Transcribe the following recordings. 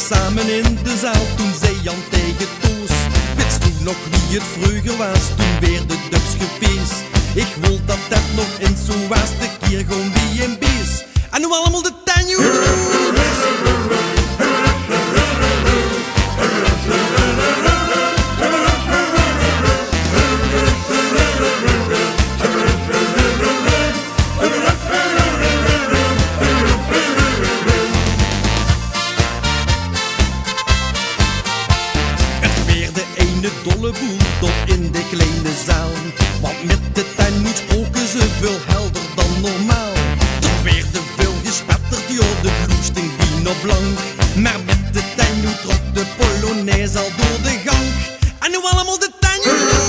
samen in de zaal, toen zei Jan tegen Toos: wist u nog wie het vroeger was, toen weer de Dubs gefeest. Ik wil dat dat nog eens zo was, de keer gewoon wie en bees. En nu allemaal de tanjoes. De dolle boel tot in de kleine zaal, want met de tanjoes spoken ze veel helder dan normaal. Toch weer te veel gespetterd, joh, de vloer stinkt bijna blank. Maar met de tanjoes trok de polonaise al door de gang. En nu allemaal de tanjoes.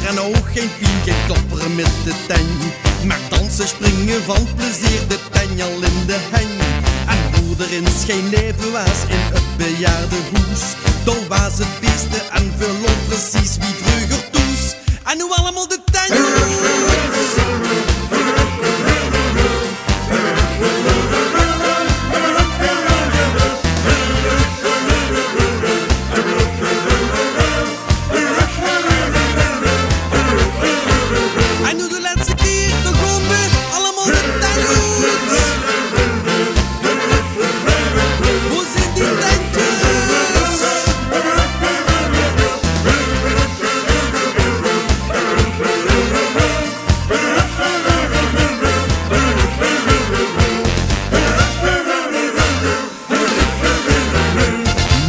En ook geen pien, geen klapperen met de tanjoe, maar dansen, springen van plezier, de tanj al in de heng. En hoe er in geen leven was in het bejaarde hoes, dan was het beste en veel precies wie vroeger toes. En nu allemaal de tanjoes.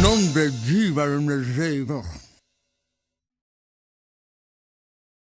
Non-be die waren de zeven.